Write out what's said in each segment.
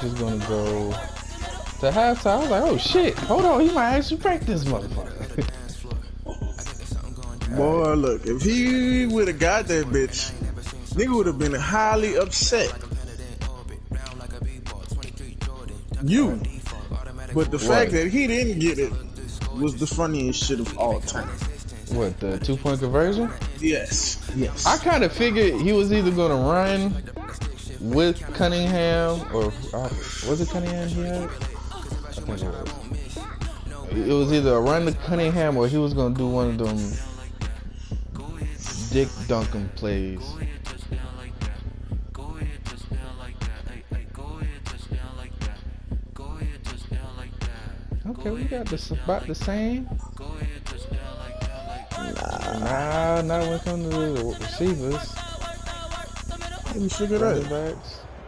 just gonna go to halftime. I was like, oh shit, hold on, he might actually break this motherfucker. Boy, look, if he would have got that bitch, nigga would have been highly upset. But the fact that he didn't get it was the funniest shit of all time. What, the 2-point conversion? Yes. I kind of figured he was either gonna run with Cunningham or was it Cunningham he had? I think it was. It was either a run to Cunningham or he was gonna do one of them Dick Duncan plays. Okay, we got this about the same. Nah, not when it comes to the receivers. Let me figure that out.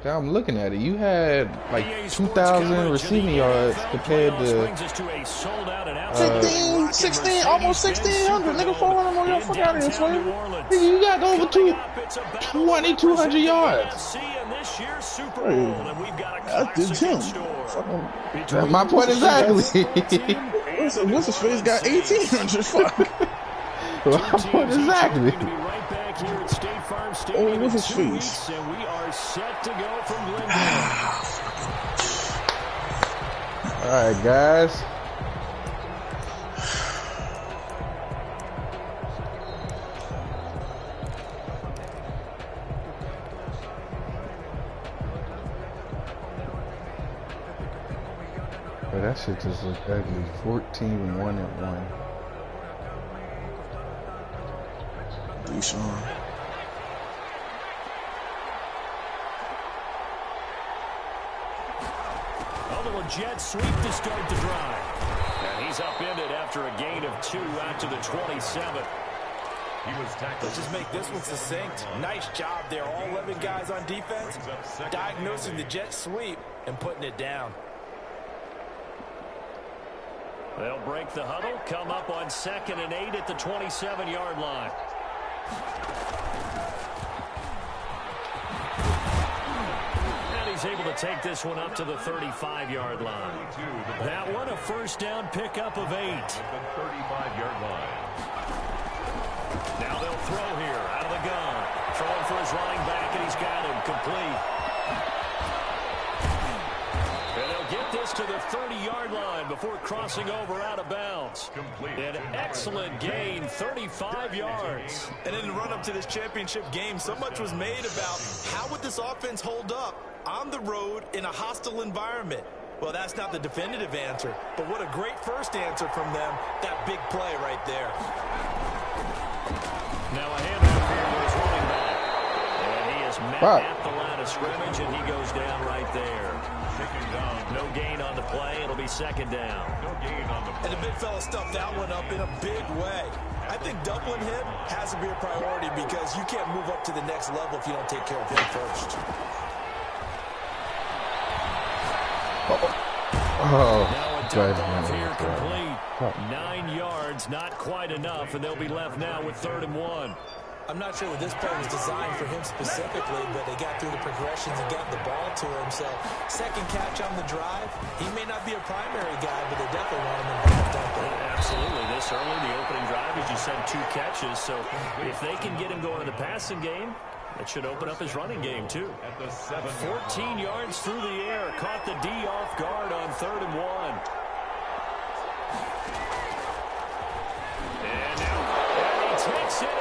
I'm looking at it. You had like 2,000 receiving yards compared to 16, almost 1,600. Nigga, 400 more yards. Fuck out of here, Sway. Nigga, you got over 2,200 yards. Hey, that did him. My point exactly. What's his face? Got 1,800. Fuck. My point exactly. Oh, what's his face? And we are set to go from Glendale. All right, guys. But that shit just looks ugly. 14-1-1. Deshaun. Jet sweep to start the drive. And he's upended after a gain of 2 out to the 27. He was tackled. Let's just make this one succinct. Nice job there. All 11 guys on defense diagnosing the jet sweep and putting it down. They'll break the huddle, come up on 2nd and 8 at the 27-yard line. He's able to take this one up to the 35-yard line. That one a first down pickup of 8. The 35-yard line. Now they'll throw here out of the gun. Throwing for his running back, and he's got him complete. And they'll get this to the 30-yard line before crossing over out of bounds. An excellent gain, 35 yards. And in the run-up to this championship game, so much was made about how would this offense hold up on the road in a hostile environment. Well, that's not the definitive answer, but what a great first answer from them. That big play right there. Now a handoff here to his running back. And he is met at the line of scrimmage, and he goes down right there. No gain on the play. It'll be 2nd down. No gain on the play. And the big fella stuffed that one up in a big way. I think doubling him has to be a priority because you can't move up to the next level if you don't take care of him first. Now a dump off here complete. 9 yards, not quite enough, and they'll be left now with 3rd and 1. I'm not sure what this play was designed for him specifically, but they got through the progressions and got the ball to him. So, second catch on the drive. He may not be a primary guy, but they definitely want him involved, don't they? Absolutely. This early, the opening drive, he just had 2 catches. So, if they can get him going in the passing game, that should open up his running game, too. 14 yards through the air. Caught the D off guard on 3rd and 1. And he takes it in.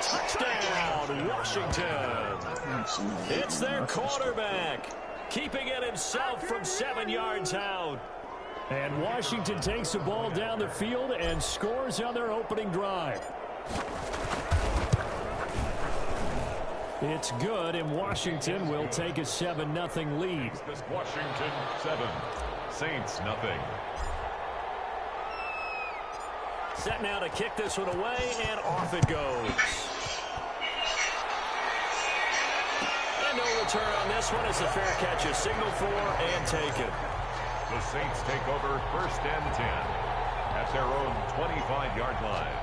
Touchdown, Washington. It's their quarterback, keeping it himself from 7 yards out. And Washington takes the ball down the field and scores on their opening drive. It's good, and Washington will take a 7-0 lead. Washington 7, Saints nothing. Set now to kick this one away, and off it goes. And no return on this one as the fair catch is signaled for and taken. The Saints take over 1st and 10 at their own 25-yard line.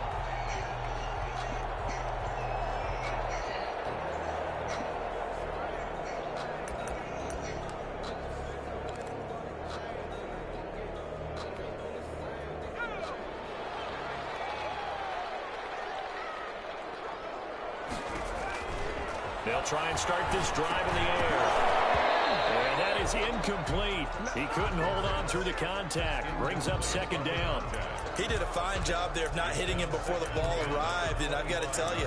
They'll try and start this drive in the air. And that is incomplete. He couldn't hold on through the contact. Brings up second down. He did a fine job there of not hitting him before the ball arrived, and I've got to tell you,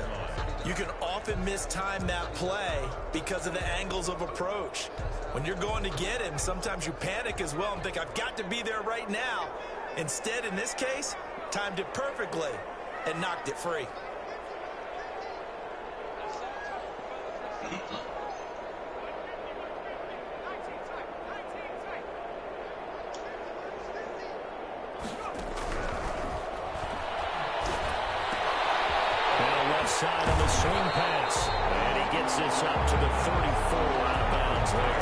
you can often mistime that play because of the angles of approach. When you're going to get him, sometimes you panic as well and think, I've got to be there right now. Instead, in this case, timed it perfectly and knocked it free. Side of the swing pass, and he gets this up to the 34 out of bounds there.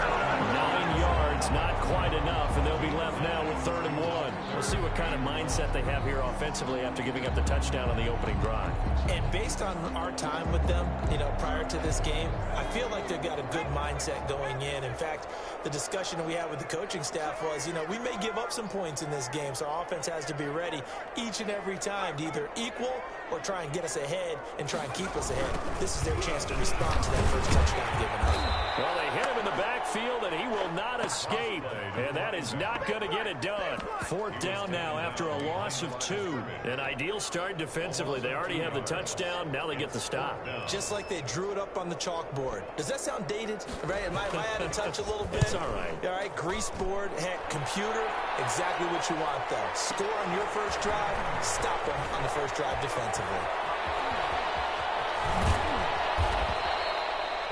9 yards, not quite enough, and they'll be left now with 3rd and 1. We'll see what kind of mindset they have here offensively after giving up the touchdown on the opening drive. And based on our time with them, prior to this game, I feel like they've got a good mindset going in. In fact, the discussion that we had with the coaching staff was, we may give up some points in this game, so our offense has to be ready each and every time to either equal or try and get us ahead and try and keep us ahead. This is their chance to respond to that first touchdown given up. Well, they hit him in the backfield, and he will not escape. And that is not going to get it done. 4th down now after a loss of 2. An ideal start defensively. They already have the touchdown. Now they get the stop. Just like they drew it up on the chalkboard. Does that sound dated? Right? Am I out of touch a little bit? It's all right. All right, grease board, heck, computer, exactly what you want, though. Score on your first drive, stop them on the first drive defensively.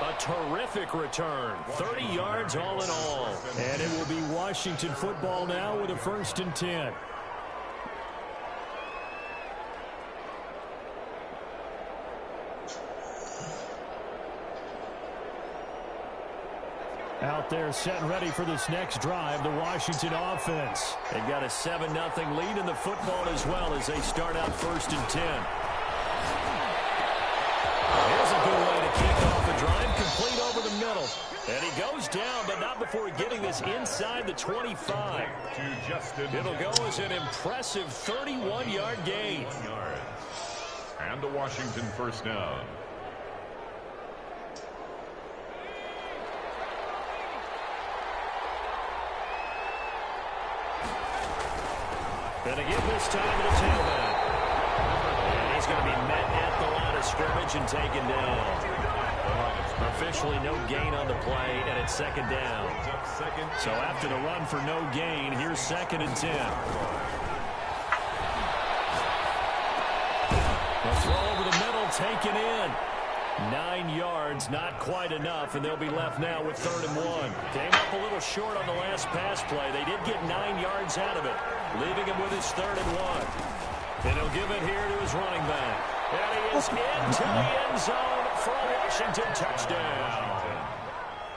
A terrific return. 30 yards all in all. And it will be Washington football now with a 1st and 10. Out there set and ready for this next drive, the Washington offense. They've got a 7-0 lead in the football as well as they start out 1st and 10. Here's a good way to kick off the drive, complete over the middle. And he goes down, but not before getting this inside the 25. It'll go as an impressive 31-yard gain. And the Washington 1st down. Gonna give this time to the tailback. And he's going to be met at the line of scrimmage and taken down. Officially no gain on the play, and it's 2nd down. So after the run for no gain, here's 2nd and 10. The throw over the middle, taken in. 9 yards, not quite enough, and they'll be left now with 3rd and 1. Came up a little short on the last pass play. They did get 9 yards out of it, leaving him with his 3rd and 1. And he'll give it here to his running back. And he is into the end zone for a Washington touchdown.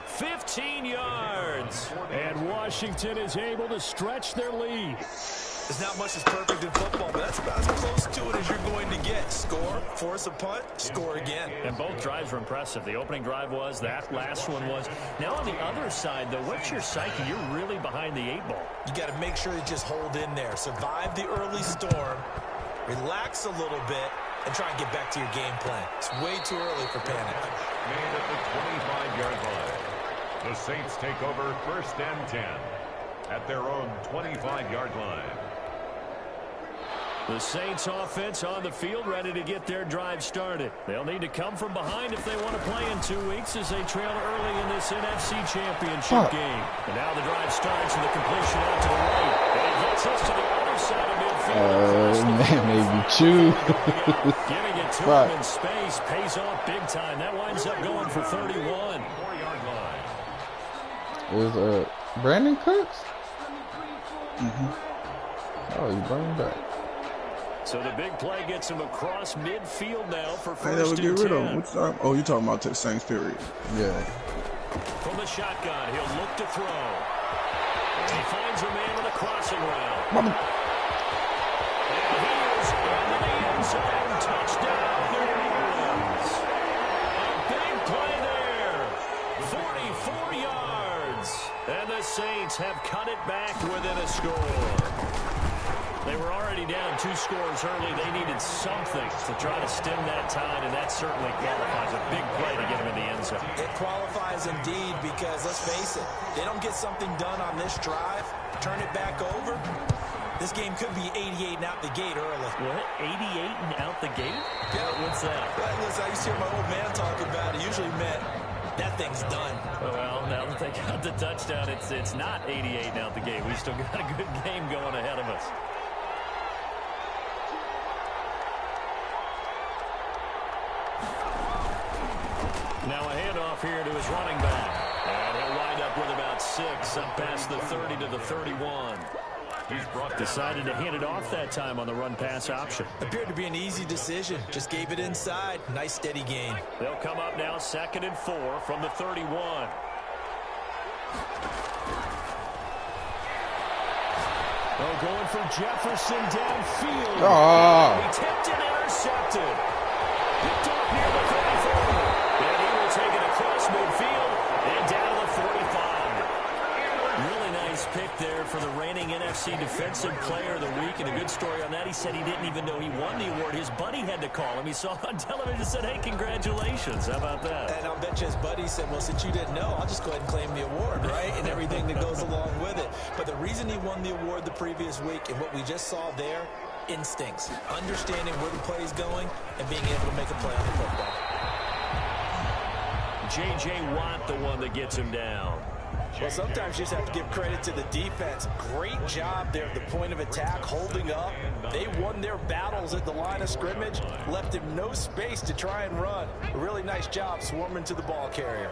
15 yards. And Washington is able to stretch their lead. There's not much that's perfect in football, but that's about as close to it as you're going to get. Score, force a punt, score again. And both drives were impressive. The opening drive was, that last one was. Now on the other side, though, what's your psyche? You're really behind the 8 ball. You got to make sure you just hold in there. Survive the early storm, relax a little bit, and try and get back to your game plan. It's way too early for panic. Made at the 25-yard line. The Saints take over 1st and 10 at their own 25-yard line. The Saints offense on the field, ready to get their drive started. They'll need to come from behind if they want to play in 2 weeks as they trail early in this NFC Championship game. And now the drive starts with a completion out to the right. And it gets us to the other side of midfield. Man, maybe chew. Giving it to him in space pays off big time. That winds up going for 31. 4-yard line. Is Brandon Cooks? Oh, you brought him back. So the big play gets him across midfield now for 1st I never and get 10. rid of him. Oh, you talking about the Saints period? Yeah. From the shotgun, he'll look to throw. And he finds a man with a crossing route. And he is into the end zone. Touchdown, New Orleans. A big play there. 44 yards. And the Saints have cut it back within a score. They were already down 2 scores early. They needed something to try to stem that tide, and that certainly qualifies. A big play to get them in the end zone. It qualifies indeed because, let's face it, they don't get something done on this drive, turn it back over. This game could be 88 and out the gate early. What? 88 and out the gate? Yeah. What's that? Well, listen, I used to hear my old man talk about it. Usually meant that thing's done. Well, now that they got the touchdown, it's not 88 and out the gate. We've still got a good game going ahead of us. Now a handoff here to his running back. And he'll wind up with about 6 up past the 30 to the 31. He's decided to hand it off that time on the run-pass option. Appeared to be an easy decision. Just gave it inside. Nice, steady gain. They'll come up now 2nd and 4 from the 31. Oh, going for Jefferson downfield. Oh. He tipped and intercepted. Picked up near the 34. And he will take it across midfield and down to the 45. Really nice pick there for the reigning NFC Defensive Player of the Week. And a good story on that. He said he didn't even know he won the award. His buddy had to call him. He saw it on television and said, hey, congratulations. How about that? And I'll bet you his buddy said, well, since you didn't know, I'll just go ahead and claim the award, right? And everything that goes along with it. But the reason he won the award the previous week and what we just saw there, instincts. Understanding where the play is going and being able to make a play on the football. J.J. Watt, the one that gets him down. Well, sometimes you just have to give credit to the defense. Great job there at the point of attack, holding up. They won their battles at the line of scrimmage, left him no space to try and run. A really nice job swarming to the ball carrier.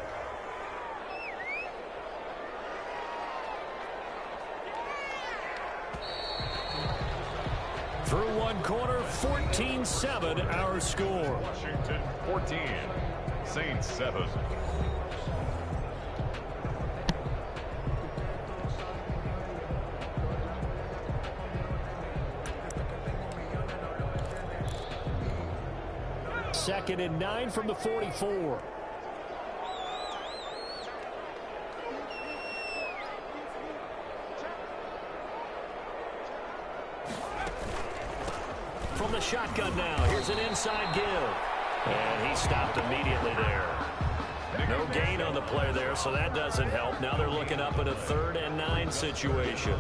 Through one quarter, 14-7 our score. Washington 14, Saints 7. Second and 9 from the 44. From the shotgun now, here's an inside give. And he stopped immediately there. No gain on the play there, so that doesn't help. Now they're looking up at a 3rd and 9 situation.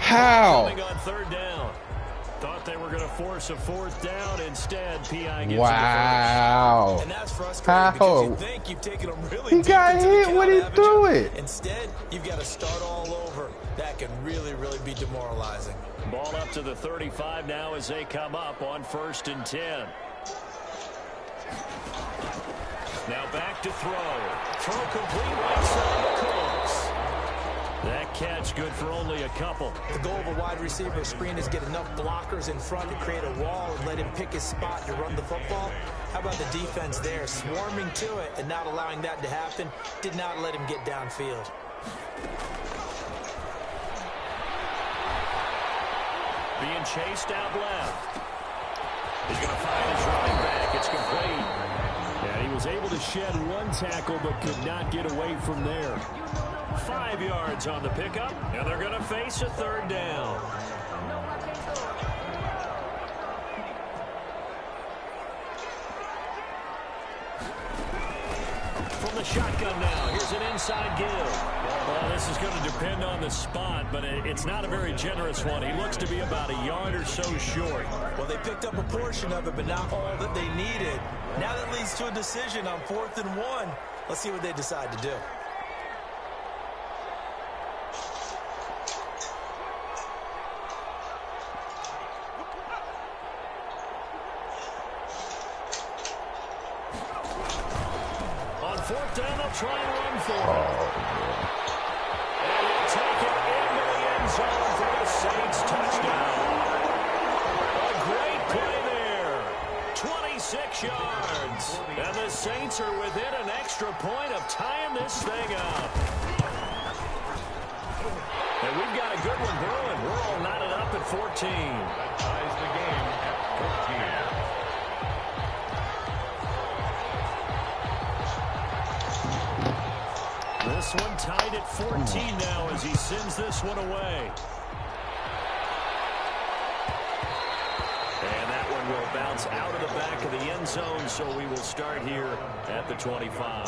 How? On 3rd down. Thought they were going to force a 4th down. Instead, P.I. gives wow. And that's frustrating because you think you've taken them really deep got into hit the when count, he threw it. Instead, you've got to start all over. That can really, really be demoralizing. Ball up to the 35 now as they come up on 1st and 10. Now back to throw. Throw complete right side to Cooks. That catch good for only a couple. The goal of a wide receiver screen is get enough blockers in front to create a wall and let him pick his spot to run the football. How about the defense there, swarming to it and not allowing that to happen? Did not let him get downfield. Being chased out left. He's going to find his running back. It's complete. And he was able to shed one tackle but could not get away from there. 5 yards on the pickup, and they're going to face a 3rd down. From the shotgun now, here's an inside give. Well, this is going to depend on the spot, but it's not a very generous one. He looks to be about a yard or so short. Well, they picked up a portion of it, but not all that they needed. Now that leads to a decision on 4th and 1. Let's see what they decide to do. fourth down, they'll try and run for it. And he'll take it into the end zone for the Saints touchdown. A great play there. 26 yards. And the Saints are within an extra point of tying this thing up. And we've got a good one brewing. We're all knotted up at 14. That ties the game at 14. This one tied at 14 now as he sends this one away. And that one will bounce out of the back of the end zone, so we will start here at the 25.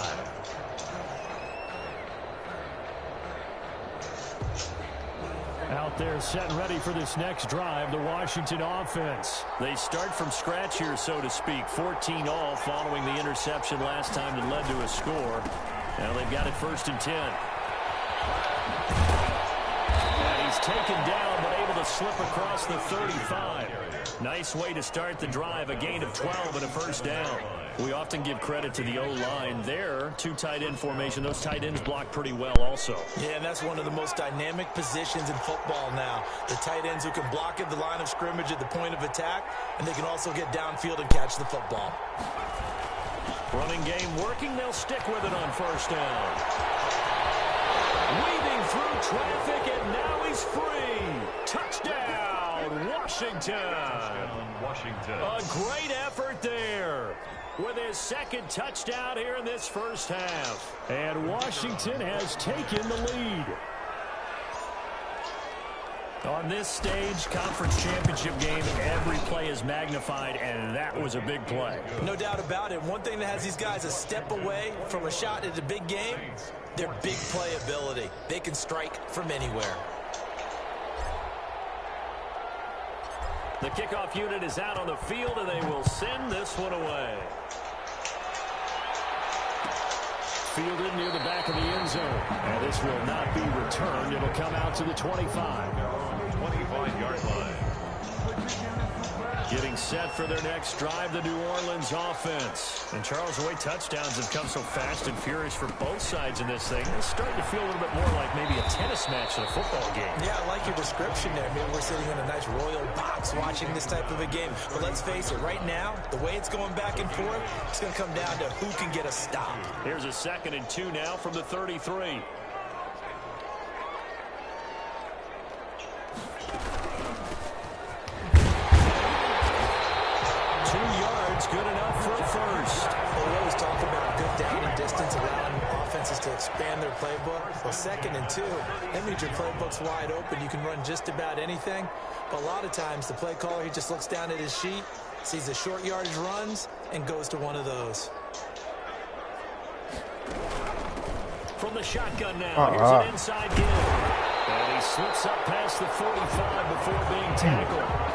Out there set and ready for this next drive, the Washington offense. They start from scratch here, so to speak. 14 all following the interception last time that led to a score. Now they've got it 1st and 10. And he's taken down, but able to slip across the 35. Nice way to start the drive, a gain of 12 and a 1st down. We often give credit to the O-line there. 2 tight end formation. Those tight ends block pretty well also. Yeah, and that's one of the most dynamic positions in football now. The tight ends who can block at the line of scrimmage at the point of attack, and they can also get downfield and catch the football. Running game working. They'll stick with it on 1st down. Weaving through traffic, and now he's free. Touchdown, Washington. Washington. A great effort there with his 2nd touchdown here in this 1st half. And Washington has taken the lead. On this stage, conference championship game, every play is magnified, and that was a big play. No doubt about it. One thing that has these guys a step away from a shot at a big game, their big play ability. They can strike from anywhere. The kickoff unit is out on the field, and they will send this one away. Fielded near the back of the end zone. And this will not be returned. It'll come out to the 25. 25-yard line. Getting set for their next drive, the New Orleans offense. And Charles, the way touchdowns have come so fast and furious for both sides in this thing, it's starting to feel a little bit more like maybe a tennis match than a football game. Yeah, I like your description there. Maybe we're sitting in a nice royal box watching this type of a game. But let's face it, right now, the way it's going back and forth, it's going to come down to who can get a stop. Here's a 2nd and 2 now from the 33. 2 yards, good enough for a 1st. Well, we always talk about good down and distance, allowing offenses to expand their playbook. Well, 2nd and 2, that means your playbook's wide open. You can run just about anything. But a lot of times, the play caller, he just looks down at his sheet, sees the short yardage runs, and goes to one of those. From the shotgun now, here's an inside give. And he slips up past the 45 before being tackled.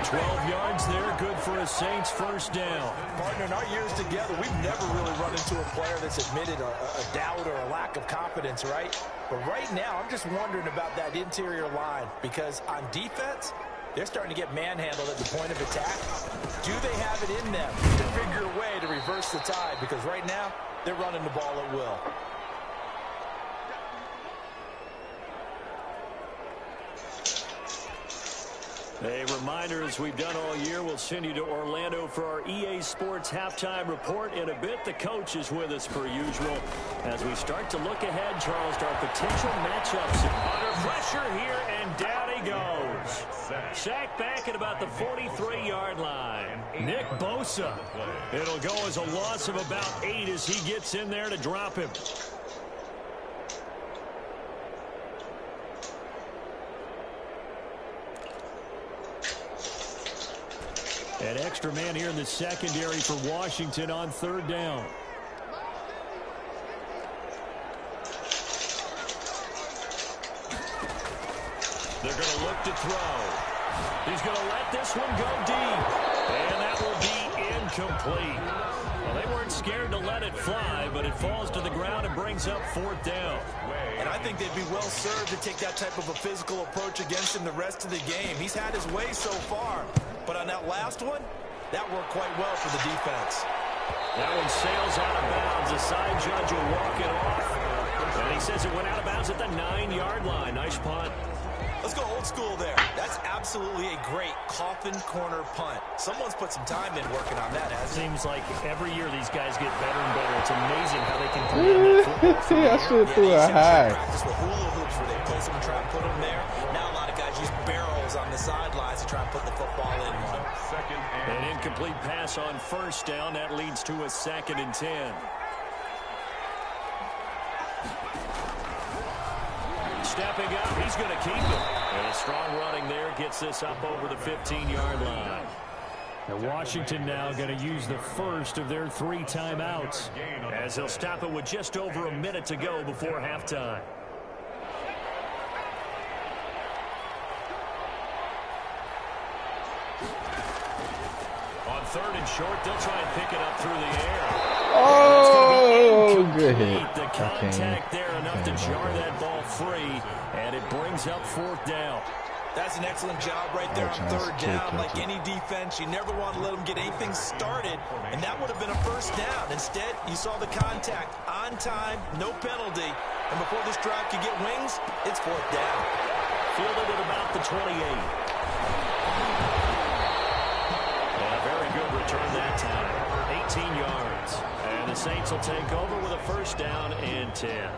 12 yards there, good for a Saints 1st down. Partner, in our years together, we've never really run into a player that's admitted a doubt or a lack of confidence, right? But right now, I'm just wondering about that interior line, because on defense, they're starting to get manhandled at the point of attack. Do they have it in them to figure a way to reverse the tide? Because right now, they're running the ball at will. A reminder, as we've done all year, we'll send you to Orlando for our EA Sports halftime report. In a bit, the coach is with us per usual. As we start to look ahead, Charles, to our potential matchups. Under pressure here, and down he goes. Sacked back at about the 43-yard line. Nick Bosa. It'll go as a loss of about 8 as he gets in there to drop him. An extra man here in the secondary for Washington on 3rd down. They're going to look to throw. He's going to let this one go deep. And that will be incomplete. Well, they weren't scared to let it fly, but it falls to the ground and brings up 4th down. And I think they'd be well served to take that type of a physical approach against him the rest of the game. He's had his way so far. But on that last one, that worked quite well for the defense. That one sails out of bounds. The side judge will walk it off. And he says it went out of bounds at the 9-yard line. Nice punt. Let's go old school there. That's absolutely a great coffin corner punt. Someone's put some time in working on that, hasn't it? Seems like every year these guys get better and better. It's amazing how they can command that football. I should have threw a high. Practice with hula hoops where they place them and try and put them there. Now a lot of guys use barrels on the sidelines to try and put the football in one. An incomplete pass on first down. That leads to a 2nd and 10. Stepping up, he's going to keep it. And a strong running there gets this up over the 15-yard line. And Washington now going to use the first of their 3 timeouts, as they'll stop it with just over a minute to go before halftime. On 3rd and short, they'll try and pick it up through the air. Oh, good hit. The contact there enough to jar that ball free, and it brings up 4th down. That's an excellent job right there on 3rd down. Like any defense, you never want to let them get anything started, and that would have been a 1st down. Instead, you saw the contact on time, no penalty, and before this drive could get wings, it's 4th down. Fielded at about the 28. And a very good return that time. 18 yards. And the Saints will take over with a 1st down and 10.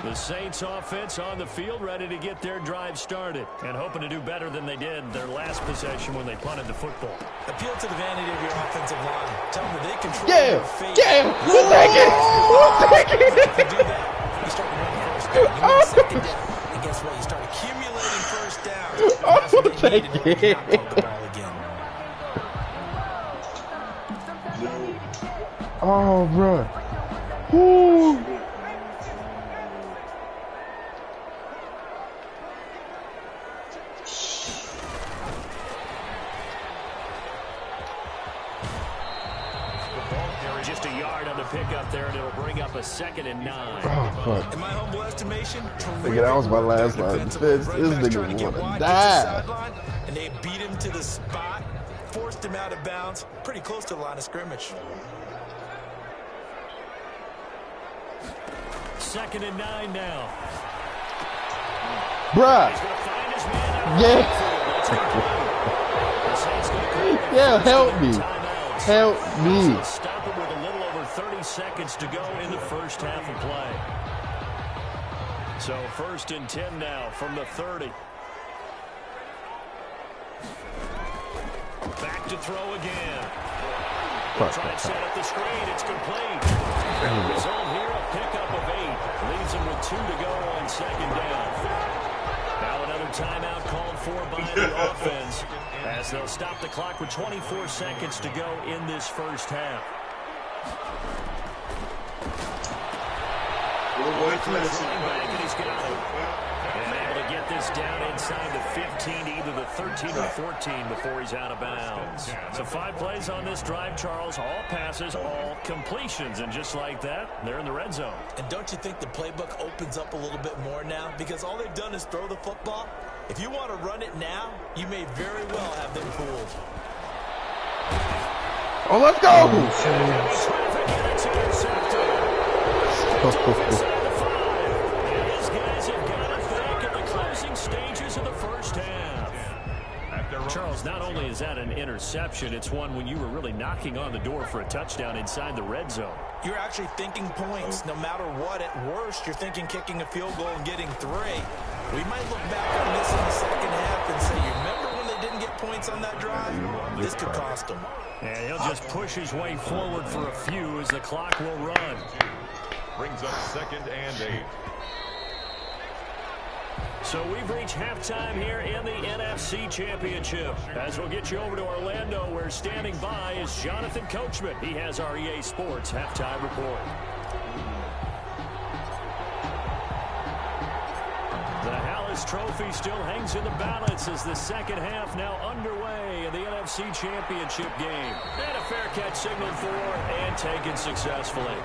The Saints offense on the field, ready to get their drive started and hoping to do better than they did their last possession when they punted the football. Appeal to the vanity of your offensive line. Tell them that they control Yeah, their fate. yeah, we'll take it. We'll take it. If you do that, you start to win the 1st down. You win the 2nd down. And guess what? You start accumulating 1st downs. That's what they need in order to not punt the ball again. Oh, bro. Woo. Just a yard on the pickup there, and it'll bring up a 2nd and 9. Oh, fuck. In my humble estimation, Nigga, that was my last line of defense. This nigga wanna die. And they beat him to the spot, forced him out of bounds, pretty close to the line of scrimmage. 2nd and 9 now. Bruh. He's going to find his man out. Yeah. Yeah, help me. Help me. Stop it with a little over 30 seconds to go in the first half of play. So 1st and 10 now from the 30. Back to throw again. Trying to set up the screen. It's complete. Result here, a pickup of 8. Leaves him with 2 to go on 2nd down. Now another timeout called for by the offense, as they'll stop the clock with 24 seconds to go in this first half. Back, and he's got it. And able to get this down inside the 15, either the 13 or 14 before he's out of bounds. So 5 plays on this drive, Charles. All passes, all completions. And just like that, they're in the red zone. And don't you think the playbook opens up a little bit more now? Because all they've done is throw the football. If you want to run it now, you may very well have them fooled. Oh, let's go! These guys have got it back in the closing stages of the first half. Charles, not only is that an interception, it's one when you were really knocking on the door for a touchdown inside the red zone. You're actually thinking points. No matter what, at worst, you're thinking kicking a field goal and getting 3. We might look back on this in the second half and say, you remember when they didn't get points on that drive? This could cost them. And he'll just push his way forward for a few as the clock will run. Brings up 2nd and 8. So we've reached halftime here in the NFC Championship. As we'll get you over to Orlando, where standing by is Jonathan Coachman. He has our EA Sports halftime report. The Hallis Trophy still hangs in the balance as the second half now underway in the NFC Championship game. And a fair catch signaled for and taken successfully.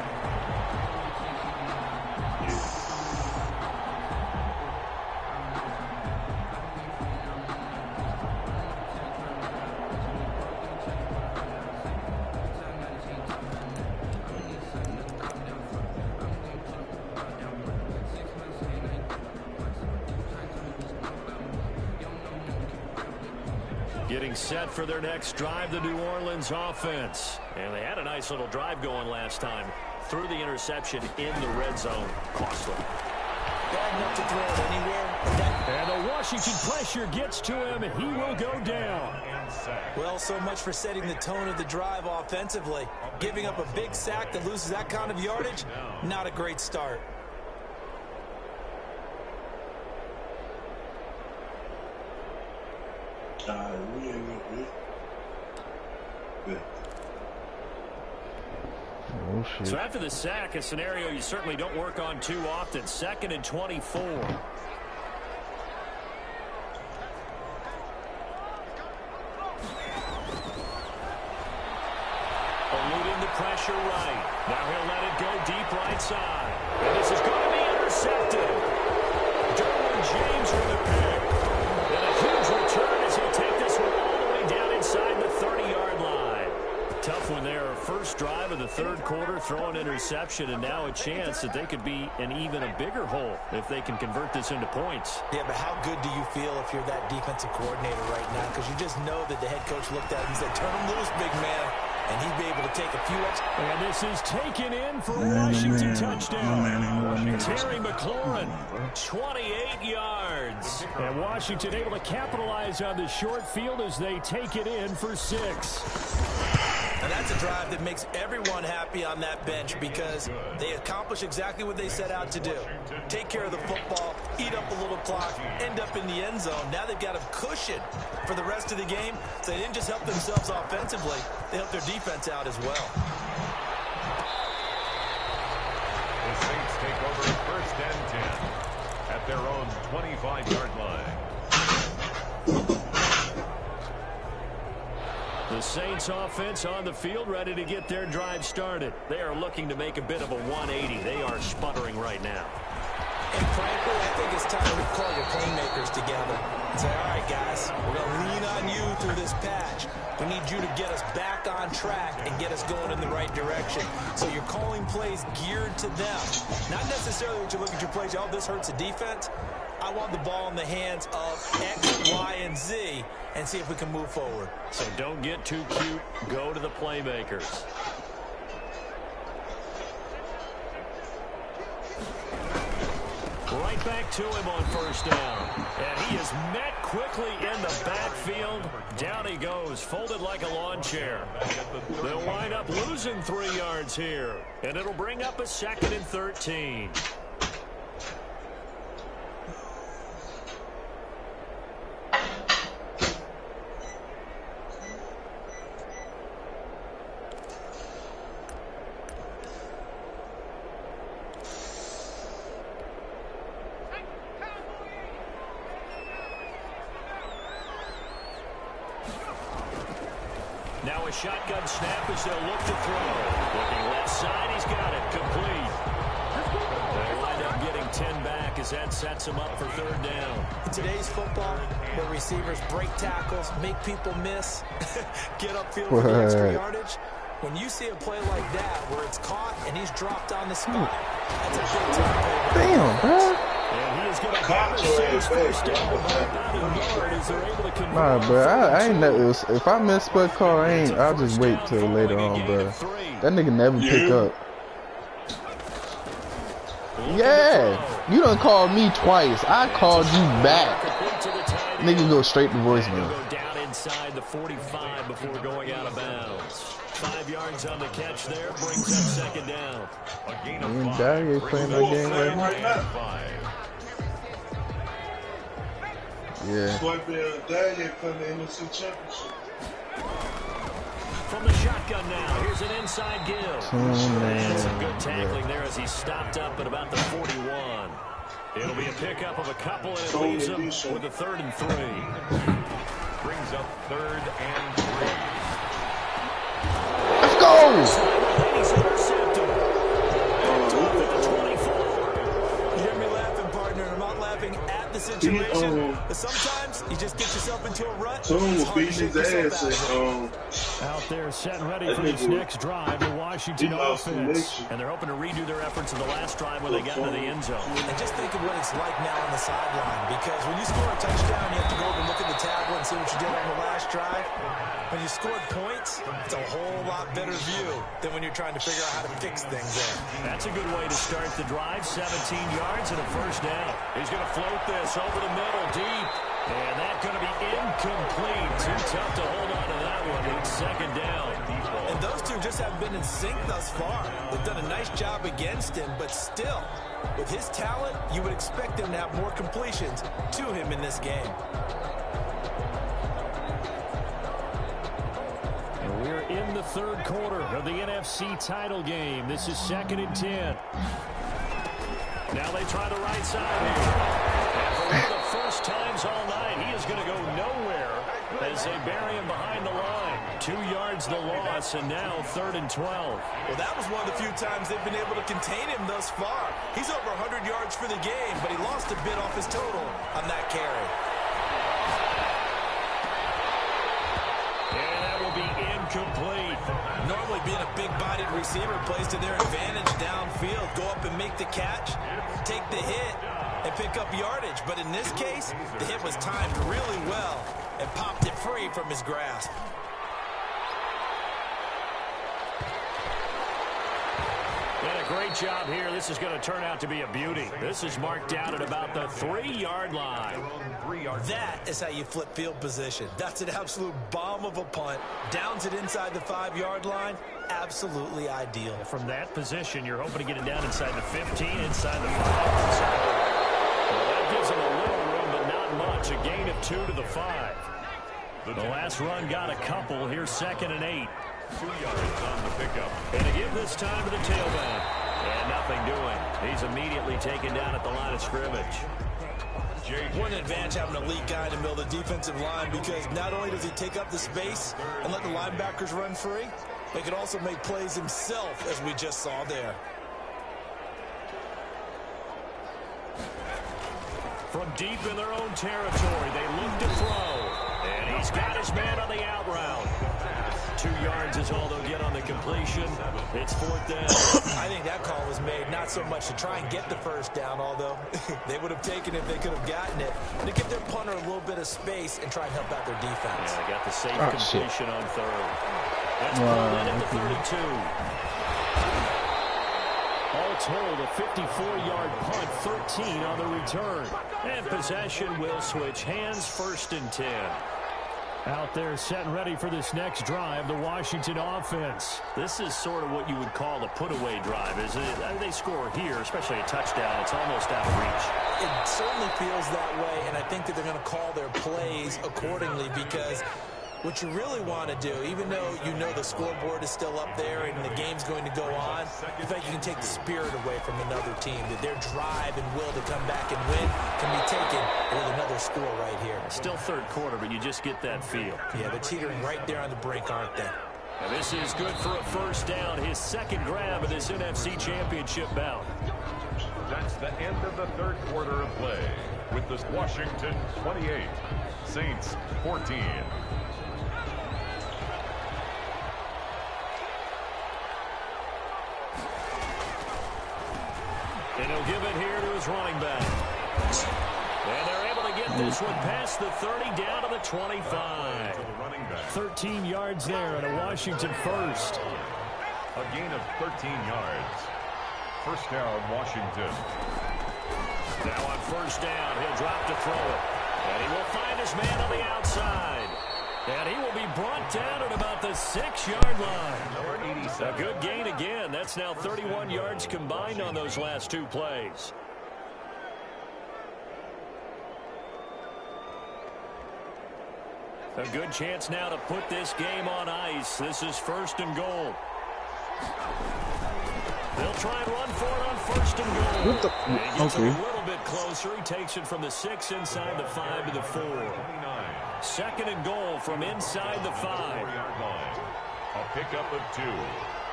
Getting set for their next drive, the New Orleans offense. And they had a nice little drive going last time. Threw the interception in the red zone. Costly. Bad enough to throw it anywhere. And the Washington pressure gets to him, and he will go down. Well, so much for setting the tone of the drive offensively. Giving up a big sack that loses that kind of yardage, not a great start. Oh, shit. So after the sack, a scenario you certainly don't work on too often. 2nd and 24. Eluding the pressure right. Now he'll let it go deep right side. And this is going to be intercepted. Derwin James with the pick. And a huge return as he'll take this one all the way down inside the 30-yard line. Tough one there. First drive of the third quarter, throw an interception, and now a chance that they could be in even a bigger hole if they can convert this into points. Yeah, but how good do you feel if you're that defensive coordinator right now? Because you just know that the head coach looked at him and said, turn him loose, big man. And he'd be able to take a few extra. And this is taken in for a Washington touchdown. Terry McLaurin, 28 yards. And Washington able to capitalize on the short field as they take it in for 6. And that's a drive that makes everyone happy on that bench because they accomplish exactly what they set out to do. Take care of the football, eat up a little clock, end up in the end zone. Now they've got a cushion for the rest of the game. So they didn't just help themselves offensively, they helped their defense out as well. The Saints take over 1st and 10 at their own 25-yard line. The Saints offense on the field ready to get their drive started. They are looking to make a bit of a 180. They are sputtering right now. And frankly, I think it's time to call your playmakers together and say, all right, guys, we're going to lean on you through this patch. We need you to get us back on track and get us going in the right direction. So you're calling plays geared to them. Not necessarily when you look at your plays, oh, this hurts the defense. I want the ball in the hands of X, Y, and Z and see if we can move forward. So don't get too cute. Go to the playmakers. Right back to him on 1st down. And he is met quickly in the backfield. Down he goes, folded like a lawn chair. They'll wind up losing 3 yards here. And it'll bring up a 2nd and 13. Now a shotgun snap as they'll look to throw. Looking left side, he's got it. Complete. They wind up getting 10 back as that sets him up for 3rd down. In today's football, where receivers break tackles, make people miss, get upfield for the extra yardage, when you see a play like that where it's caught and he's dropped on the spot, that's a big time play. Damn, bro. And he is going to have his 1st down by about a yard as they're able to convert. Nah, bro, I ain't never. If I miss split call, I'll just wait till later on, bro. That nigga never pick up. Yeah, you done called me twice. I called you back. Nigga go straight to voicemail. Go down inside the 45 before going out of bounds. 5 yards on the catch there brings up 2nd down. A gain You of 5. ain't playing that game right now. 5. Yeah. From the NFC Championship. From the shotgun now, here's an inside give. And some good tackling there as he's stopped up at about the 41. It'll be a pickup of a couple, and it leaves him with a 3rd and 3. Brings up 3rd and 3. Let's go! He's intercepted. Picked off at the 24. You hear me laughing, partner, and I'm not laughing at the situation. But sometimes you just get yourself into a rut. Someone It's was hard to beating shake his yourself ass out of it. Out there setting ready for this next drive, the Washington offense. And they're hoping to redo their efforts in the last drive when they got into the end zone. And just think of what it's like now on the sideline, because when you score a touchdown, you have to go over and look at the tablet and see what you did on the last drive. When you scored points, it's a whole lot better view than when you're trying to figure out how to fix things there. That's a good way to start the drive. 17 yards and a first down. He's going to float this over the middle, deep. And that's going to be incomplete. Too tough to hold on to that one. It's second down. And those two just haven't been in sync thus far. They've done a nice job against him, but still, with his talent, you would expect him to have more completions to him in this game. And we're in the third quarter of the NFC title game. This is 2nd and 10. Now they try the right side here. And for one of the first times all night, he is going to go nowhere as they bury him behind the line. 2 yards the loss, and now 3rd and 12. Well, that was one of the few times they've been able to contain him thus far. He's over 100 yards for the game, but he lost a bit off his total on that carry. And that will be incomplete. Normally being a big-bodied receiver plays to their advantage downfield. Go up and make the catch, take the hit, and pick up yardage. But in this case, the hit was timed really well and popped it free from his grasp. And a great job here. This is going to turn out to be a beauty. This is marked out at about the 3-yard line. That is how you flip field position. That's an absolute bomb of a punt. Downs it inside the 5-yard line. Absolutely ideal. From that position, you're hoping to get it down inside the 15, inside the 5. Well, that gives them a little room, but not much. A gain of 2 to the 5. The last run got a couple. Here's 2nd and 8. 2 yards on the pickup. And to give this time to the tailback. And nothing doing. He's immediately taken down at the line of scrimmage. One advantage having an elite guy in the middle of the defensive line, because not only does he take up the space and let the linebackers run free, but he can also make plays himself, as we just saw there. From deep in their own territory, they look to throw. And he's got his man on the out route. 2 yards is all they'll get on the completion. It's 4th down. I think that call was made not so much to try and get the first down, although they would have taken it if they could have gotten it, to give their punter a little bit of space and try and help out their defense. Yeah, they got the safe completion on 3rd. That's pulled in at the 32. All told, a 54-yard punt, 13 on the return. And possession will switch hands, 1st and 10. Out there setting ready for this next drive, the Washington offense. This is sort of what you would call a put-away drive, isn't it? They score here, especially a touchdown. It's almost out of reach. It certainly feels that way, and I think that they're going to call their plays accordingly, because what you really want to do, even though you know the scoreboard is still up there and the game's going to go on, in fact, you can take the spirit away from another team, that their drive and will to come back and win can be taken with another score right here. Still 3rd quarter, but you just get that feel. Yeah, they're teetering right there on the brink, aren't they? And this is good for a first down, his 2nd grab of this NFC Championship bout. That's the end of the 3rd quarter of play, with the Washington 28, Saints 14. And he'll give it here to his running back. And they're able to get this one past the 30 down to the 25. 13 yards there and a Washington first. A gain of 13 yards. First down, Washington. Now on first down, he'll drop to throw it. And he will find his man on the outside. And he will be brought down at about the 6-yard line. A good gain again. That's now 31 yards combined on those last 2 plays. A good chance now to put this game on ice. This is 1st and goal. They'll try and run for it on 1st and goal. What the? He gets a little bit closer. He takes it from the 6 inside the 5 to the 4. 2nd and goal from inside the 5. A pickup of 2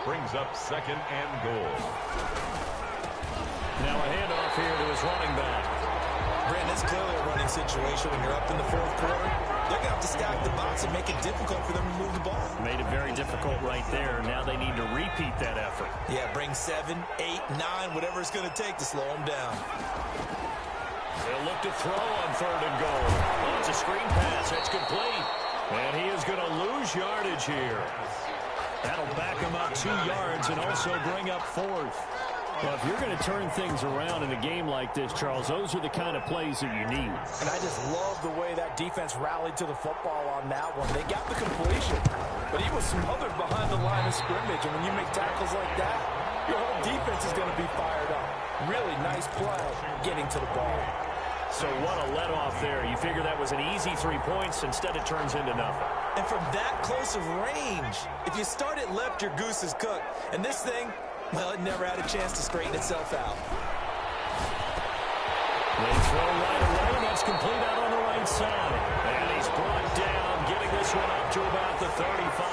brings up 2nd and goal. Now a handoff here to his running back. Brandon, it's clearly a running situation when you're up in the 4th quarter. they're going to have to stack the box and make it difficult for them to move the ball. Made it very difficult right there. Now they need to repeat that effort. Yeah, bring 7, 8, 9, whatever it's going to take to slow them down. They'll look to throw on 3rd and goal. Oh, it's a screen pass. That's complete. And he is going to lose yardage here. That'll back him up 2 yards and also bring up 4th. Well, if you're going to turn things around in a game like this, Charles, those are the kind of plays that you need. And I just love the way that defense rallied to the football on that one. They got the completion, but he was smothered behind the line of scrimmage. And when you make tackles like that, your whole defense is going to be fired up. Really nice play getting to the ball. So what a let-off there. You figure that was an easy 3 points. Instead, it turns into nothing. And from that close of range, if you start it left, your goose is cooked. And this thing, well, it never had a chance to straighten itself out. They throw right away, and that's complete out on the right side. And he's brought down, getting this one up to about the 35.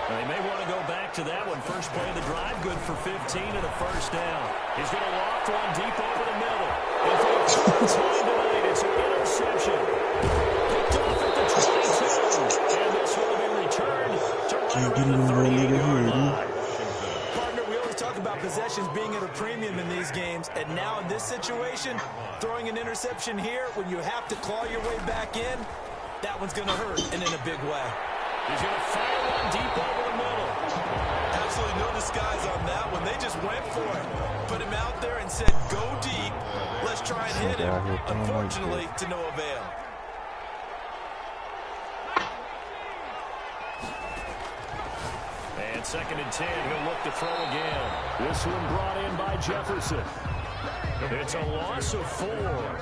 And they may want to go back to that one. First play of the drive, good for 15 and a first down. He's going to loft one deep over the middle. And for the first time tonight, it's an interception. Picked off at the 22. And this will be returned to right around the 38-yard line. About possessions being at a premium in these games, and now in this situation, throwing an interception here when you have to claw your way back in, that one's going to hurt, and in a big way. He's going to fire one deep over the middle. Absolutely no disguise on that one. They just went for it. Put him out there and said, go deep. Let's try and hit him. Unfortunately, to no avail. And 2nd and 10, he'll look to throw again. This one brought in by Jefferson. It's a loss of 4.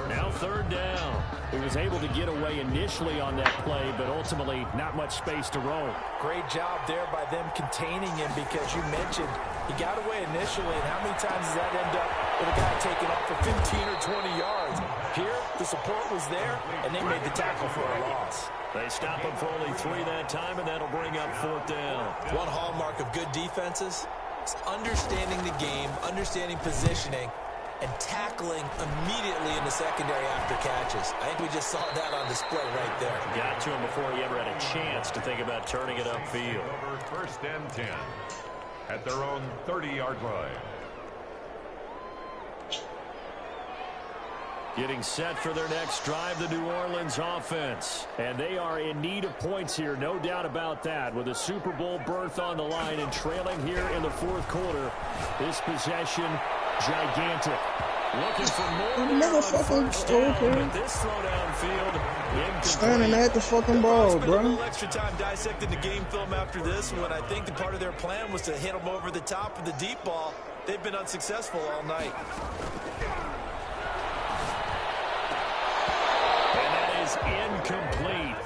Now 3rd down. He was able to get away initially on that play, but ultimately not much space to roam. Great job there by them containing him, because you mentioned he got away initially, and how many times does that end up with a guy taking off for 15 or 20 yards? Here, the support was there, and they made the tackle for a loss. They stop him for only 3 that time, and that'll bring up 4th down. One hallmark of good defenses is understanding the game, understanding positioning, and tackling immediately in the secondary after catches. I think we just saw that on display right there. Got to him before he ever had a chance to think about turning it upfield. Over 1st and 10 at their own 30-yard line. Getting set for their next drive, the New Orleans offense. And they are in need of points here, no doubt about that. With a Super Bowl berth on the line and trailing here in the 4th quarter, this possession, gigantic. Looking for more first down, but this throw downfield, incomplete. Standing at the fucking ball, bro. A little extra time dissecting the game film after this one. I think the part of their plan was to hit them over the top of the deep ball. They've been unsuccessful all night. Incomplete.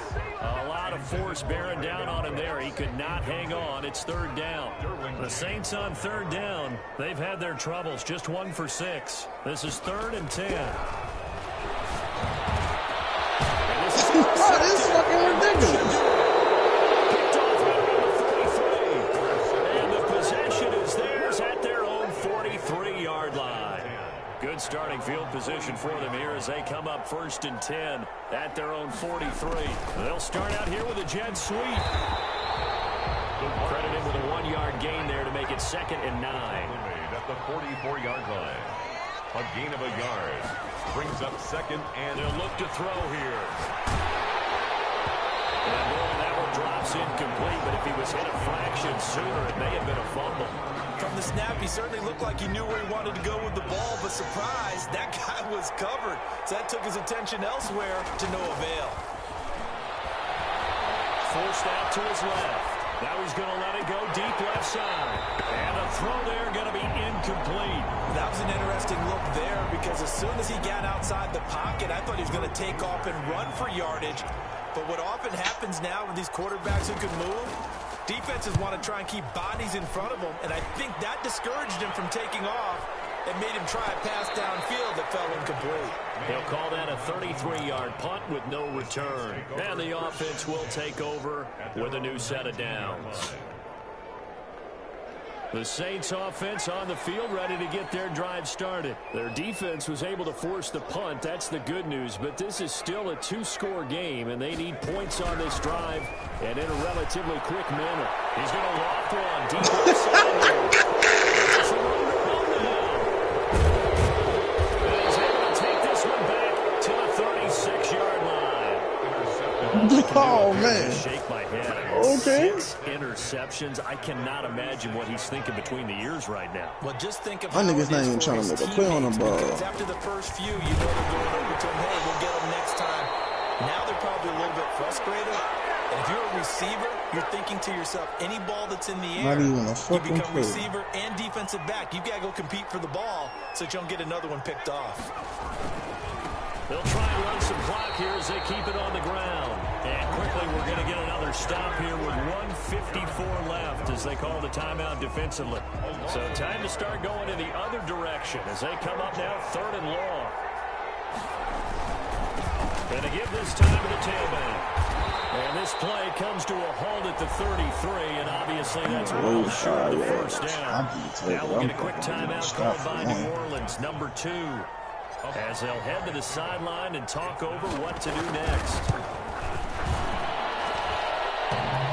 A lot of force bearing down on him there. He could not hang on. It's 3rd down. The Saints on 3rd down. They've had their troubles. Just 1 for 6. This is 3rd and 10. And this is this is fucking ridiculous. Picked off right around the 43. And the possession is theirs at their own 43-yard line. Good starting field position for them here as they come up 1st and 10 at their own 43. They'll start out here with a jet sweep. Credited with a 1-yard gain there to make it 2nd and 9. At the 44-yard line. A gain of a yard. Brings up 2nd and they'll look to throw here. And that one drops incomplete, but if he was hit a fraction sooner, it may have been a fumble. From the snap, he certainly looked like he knew where he wanted to go with the ball, but surprise, that guy was covered. So that took his attention elsewhere to no avail. Forced out to his left. Now he's going to let it go deep left side. And a throw there going to be incomplete. That was an interesting look there, because as soon as he got outside the pocket, I thought he was going to take off and run for yardage. But what often happens now with these quarterbacks who can move, defenses want to try and keep bodies in front of them, and I think that discouraged him from taking off and made him try a pass downfield that fell incomplete. They'll call that a 33-yard punt with no return. And the offense will take over with a new set of downs. The Saints offense on the field ready to get their drive started. Their defense was able to force the punt. That's the good news. But this is still a two-score game, and they need points on this drive and in a relatively quick manner. He's going to loft one deep inside. It's a run now. And he's able to take this one back to the 36-yard line. Oh, man. Shake my head. Okay. 6 interceptions. I cannot imagine what he's thinking between the ears right now. Well, just think of my how nigga's not even trying to make a play on the ball. After the first few, you know they're going over to him, hey, we'll get them next time. Now they're probably a little bit frustrated. And if you're a receiver, you're thinking to yourself, any ball that's in the air, not even a you fucking become play. receiver and defensive back. You've got to go compete for the ball so that you don't get another one picked off. They'll try and run some clock here as they keep it on the ground. And quickly, we're going to get another stop here with 1:54 left as they call the timeout defensively. So time to start going in the other direction as they come up now 3rd and long. Going to give this time to the tailback. And this play comes to a halt at the 33, and obviously that's well short of the first down. Now we'll get a quick timeout called by New Orleans, number 2. As they'll head to the sideline and talk over what to do next.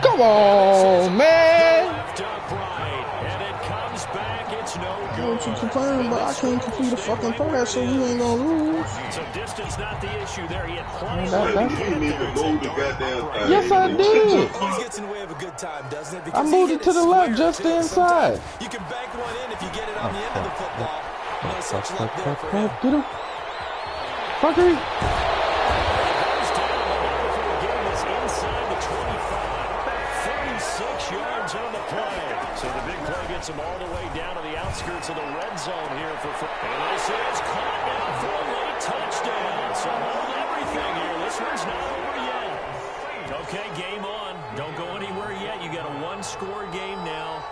Come on, man! Left upright, and it comes back. It's no good. What you complaining about? I can't complete a fucking pass, so we ain't gonna lose. So distance not the issue there. He had plenty That's- of You didn't even move the goddamn thing. Yes, I did. Always gets in the way of a good time, doesn't it? I moved it to the left, just too. inside. Sometimes you can bank one in if you get it on the end of the football. No such luck there for him. Get him. Fuckery. Goes down before the game is inside the 25. 36 yards on the play. So the big play gets him all the way down to the outskirts of the red zone here for. And this is caught now for a late touchdown. So hold everything here. This one's not over yet. Okay, game on. Don't go anywhere yet. You got a one-score game now.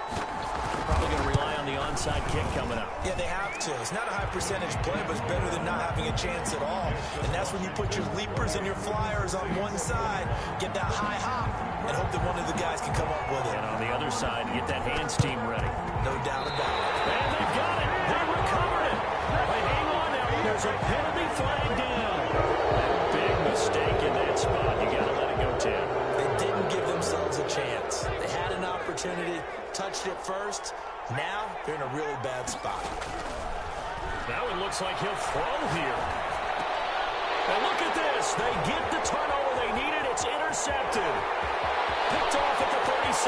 Probably going to rely on the onside kick coming up. Yeah, they have to. It's not a high percentage play, but it's better than not having a chance at all. And that's when you put your leapers and your flyers on one side, get that high hop, and hope that one of the guys can come up with it. And on the other side, get that hands team ready. No doubt about it. And they've got it. They recovered it. But hang on now. There's a penalty flag down. Big mistake in that spot. You got to let it go, Tim. They didn't give themselves a chance. They had an opportunity, touched it first. Now they're in a really bad spot. Now it looks like he'll throw here. And look at this. They get the turnover they needed. It's intercepted. Picked off at the 36.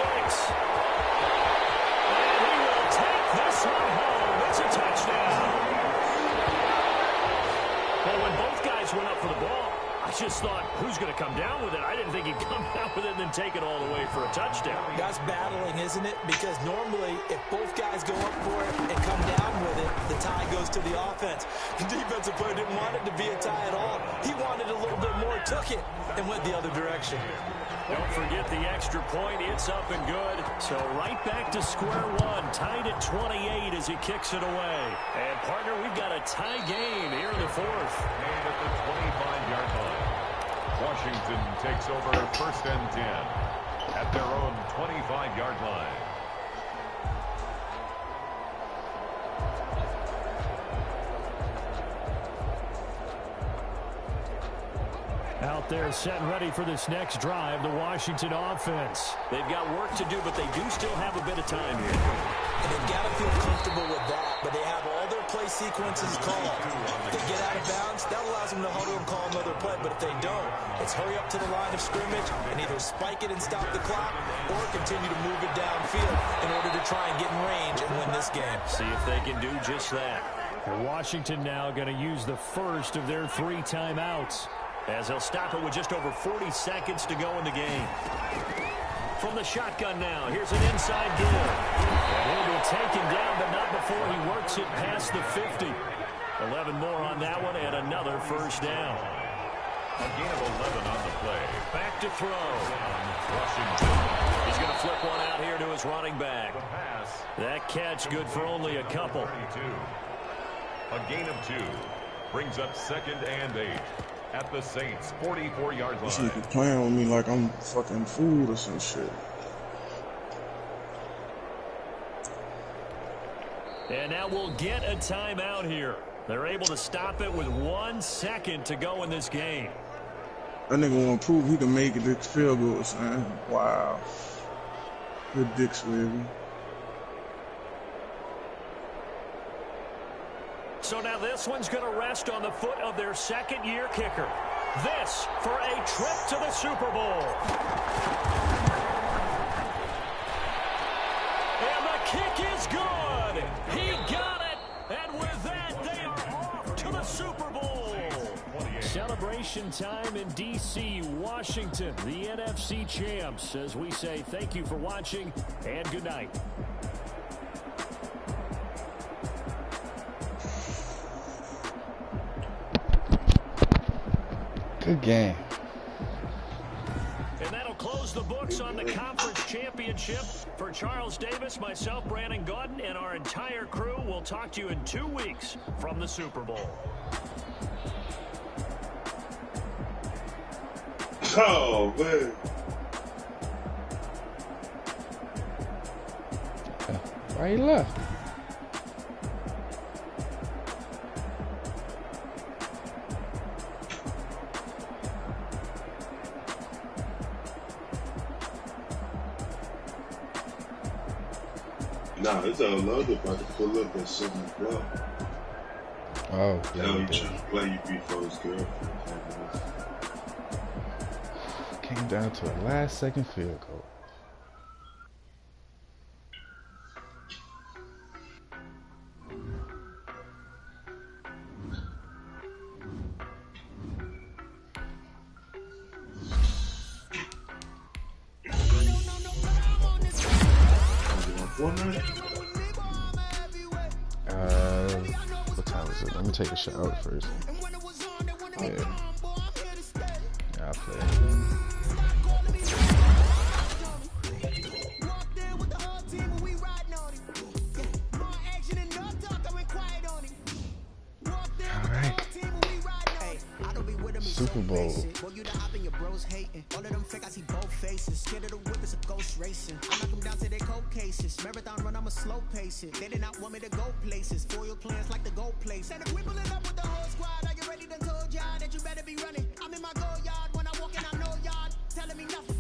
And he will take this one home. It's a touchdown. Well, when both guys went up for the ball, I just thought, who's going to come down with it? I didn't think he'd come down with it and then take it all the way for a touchdown. That's battling, isn't it? Because normally, if both guys go up for it and come down with it, the tie goes to the offense. The defensive player didn't want it to be a tie at all. He wanted a little bit more, took it, and went the other direction. Don't forget the extra point. It's up and good. So right back to square one. Tied at 28 as he kicks it away. And, partner, we've got a tie game here in the 4th. Made at the 25-yard line. Washington takes over 1st and 10 at their own 25-yard line. Out there set and ready for this next drive, the Washington offense. They've got work to do, but they do still have a bit of time here. And they've got to feel comfortable with that, but they have all their play sequences called. If they get out of bounds, that allows them to huddle and call another play, but if they don't, it's hurry up to the line of scrimmage and either spike it and stop the clock or continue to move it downfield in order to try and get in range and win this game. See if they can do just that. And Washington now going to use the first of their 3 timeouts, as they'll stop it with just over 40 seconds to go in the game. From the shotgun now, here's an inside give. And he'll be taken down, but not before he works it past the 50. 11 more on that one, and another first down. A gain of 11 on the play. Back to throw. Washington. He's going to flip one out here to his running back. The pass. That catch good for only a couple. 32. A gain of 2 brings up 2nd and 8 at the Saints' 44-yard This line. nigga playing with me like I'm fucking food or some shit. And now we'll get a timeout here. They're able to stop it with 1 second to go in this game. That nigga want to prove he can make it to field goals, man. Wow. Good dick swivy. So now this one's going to rest on the foot of their second-year kicker. This for a trip to the Super Bowl. And the kick is good. He got it. And with that, they are off to the Super Bowl. Celebration time in D.C., Washington, the NFC champs, as we say thank you for watching and good night. Good game. And that'll close the books on the conference championship. For Charles Davis, myself, Brandon Gordon, and our entire crew, we'll talk to you in 2 weeks from the Super Bowl. Oh, man. Why he left? Nah, it's Orlando about to pull up at 7 o'clock. Oh, yeah. Now you trying to play you before his girlfriend. Came down to a last-second field goal. What time is it? Let me take a shower first. Yeah. I'll play. Alright. Super Bowl. All of them fake, I see both faces. Scared of the whip, it's a ghost racing. I knock them down to their cold cases. Marathon run, I'm a slow pace it. They did not want me to go places. Foil plans like the gold place. And if we pulling up with the whole squad, are you ready to told y'all that you better be running? I'm in my go yard when I walk in, I know y'all telling me nothing.